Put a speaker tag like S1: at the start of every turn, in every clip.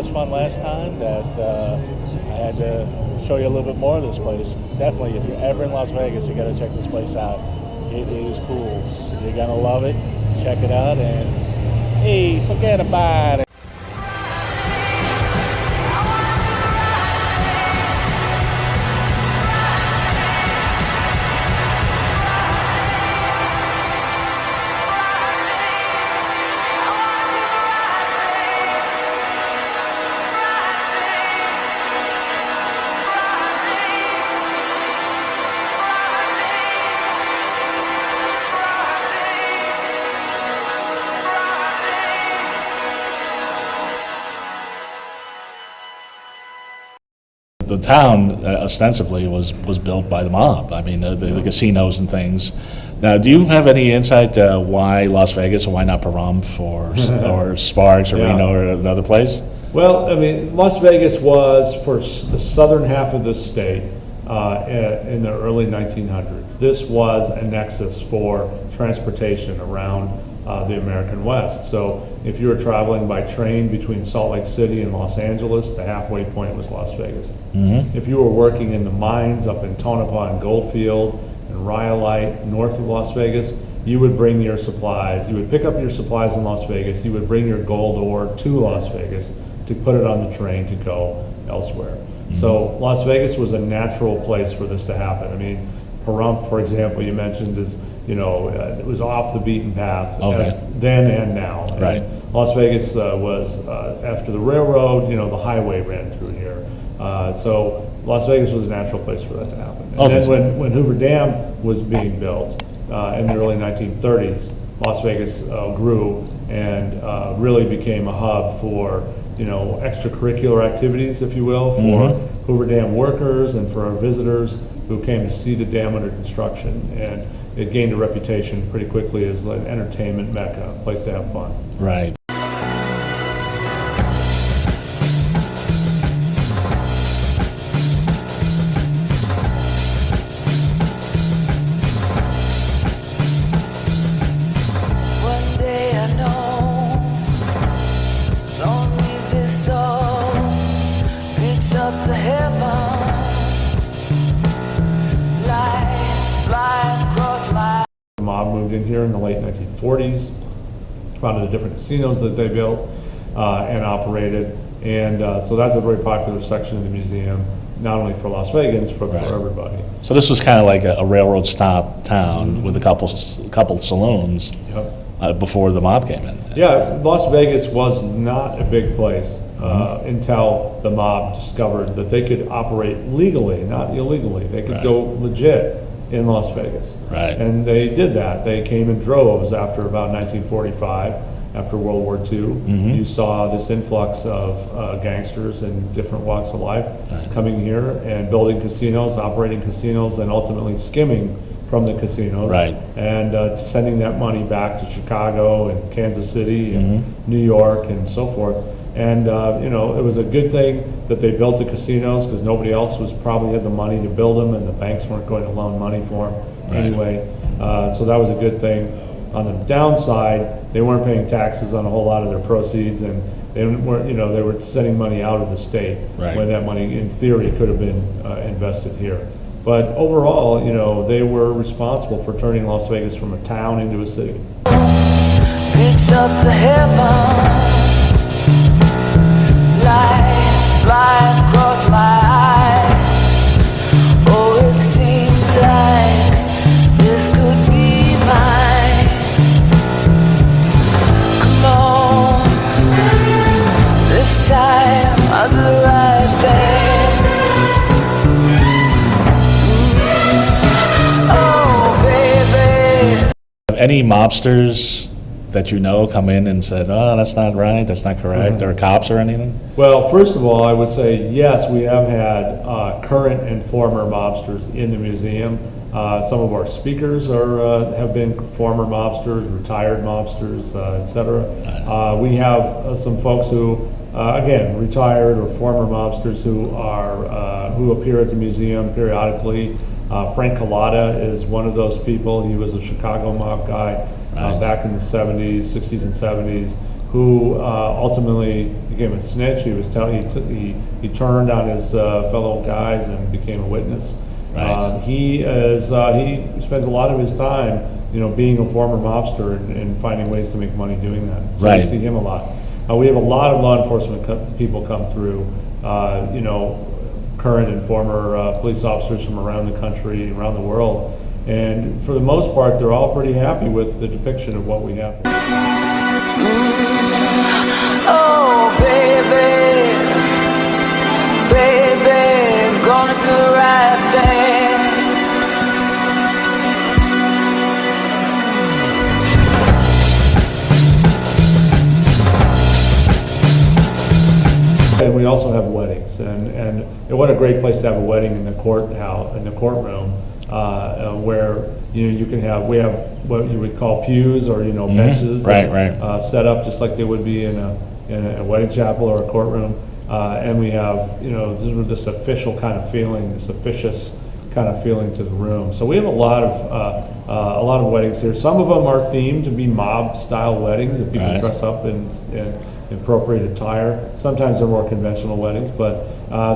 S1: much fun last time that I had to show you a little bit more of this place. Definitely, if you're ever in Las Vegas, you got to check this place out. It is cool. You're gonna love it. Check it out, and hey, forget about it. The town ostensibly was built by the mob. I mean, the casinos and things. Now, do you have any insight why Las Vegas and why not Pahrump or Sparks or Reno or another place?
S2: Well, I mean, Las Vegas was for the southern half of the state in the early 1900s. This was a nexus for transportation around the American West. So if you were traveling by train between Salt Lake City and Los Angeles, the halfway point was Las Vegas. Mm-hmm. If you were working in the mines up in Tonopah and Goldfield and Rhyolite north of Las Vegas, you would bring your supplies. You would pick up your supplies in Las Vegas. You would bring your gold ore to Las Vegas to put it on the train to go elsewhere. Mm-hmm. So Las Vegas was a natural place for this to happen. I mean, Pahrump, for example, you mentioned is, it was off the beaten path then and now.
S1: Right.
S2: And Las Vegas was, after the railroad, the highway ran through here. So Las Vegas was a natural place for that to happen. And then when Hoover Dam was being built in the early 1930s, Las Vegas grew and really became a hub for, extracurricular activities, if you will, for Hoover Dam workers and for our visitors who came to see the dam under construction. And it gained a reputation pretty quickly as an entertainment mecca, a place to have fun.
S1: Right.
S3: One day I know, don't leave this soul, reach up to heaven, lights flying across my.
S2: The mob moved in here in the late 1940s, founded the different casinos that they built and operated, and so that's a very popular section of the museum, not only for Las Vegans, but for everybody.
S1: So this was kind of like a railroad stop town with a couple saloons before the mob came in.
S2: Yeah, Las Vegas was not a big place until the mob discovered that they could operate legally, not illegally. They could go legit in Las Vegas.
S1: Right.
S2: And they did that. They came in droves after about 1945, after World War II. You saw this influx of gangsters in different walks of life coming here and building casinos, operating casinos, and ultimately skimming from the casinos and sending that money back to Chicago and Kansas City and New York and so forth. And it was a good thing that they built the casinos because nobody else was probably had the money to build them, and the banks weren't going to loan money for them anyway. So that was a good thing. On the downside, they weren't paying taxes on a whole lot of their proceeds, and they weren't, they were sending money out of the state when that money, in theory, could have been invested here. But overall, they were responsible for turning Las Vegas from a town into a city.
S3: Reach up to heaven, lights flying across my eyes. Oh, it seems like this could be mine. Come on, this time I'll do the right thing. Oh, baby.
S1: Any mobsters that come in and said, oh, that's not right, that's not correct, or cops or anything?
S2: Well, first of all, I would say yes, we have had current and former mobsters in the museum. Some of our speakers have been former mobsters, retired mobsters, etc. We have some folks who, again, retired or former mobsters who appear at the museum periodically. Frank Collada is one of those people. He was a Chicago mob guy back in the 60s and 70s. who ultimately became a snitch. He was he turned on his fellow guys and became a witness.
S1: Right.
S2: He spends a lot of his time, being a former mobster and finding ways to make money doing that. So
S1: Right.
S2: we see him a lot. We have a lot of law enforcement people come through, current and former police officers from around the country, around the world. And for the most part, they're all pretty happy with the depiction of what we have.
S3: Oh, baby, baby, gonna do the right thing.
S2: And we also have weddings, and what a great place to have a wedding in the courtroom, where you can have what you would call pews or benches,
S1: Right.
S2: set up just like they would be in a wedding chapel or a courtroom, and we have this official kind of feeling, this officious kind of feeling to the room. So we have a lot of weddings here. Some of them are themed to be mob style weddings, if people
S1: Right.
S2: dress up in appropriate attire. Sometimes they're more conventional weddings, but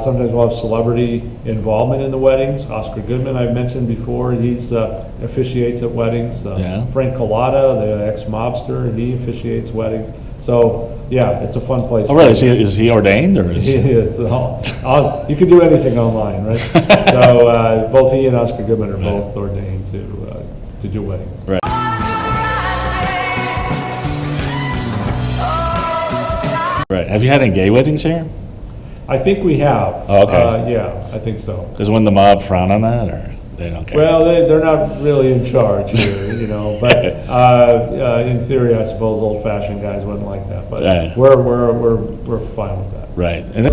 S2: sometimes we'll have celebrity involvement in the weddings. Oscar Goodman, I've mentioned before, he's officiates at weddings.
S1: Yeah.
S2: Frank Collada, the ex-mobster, he officiates weddings. So yeah, it's a fun place.
S1: Oh, really? Is he ordained, or is
S2: He is. You can do anything online, right? So both he and Oscar Goodman are both ordained to do weddings.
S1: Right. Right. Have you had any gay weddings here?
S2: I think we have.
S1: Oh, okay.
S2: Yeah, I think so.
S1: Does when the mob frown on that, or they don't care?
S2: Well, they're not really in charge here, but in theory, I suppose old-fashioned guys wouldn't like that. But
S1: Right.
S2: we're fine with that.
S1: Right. And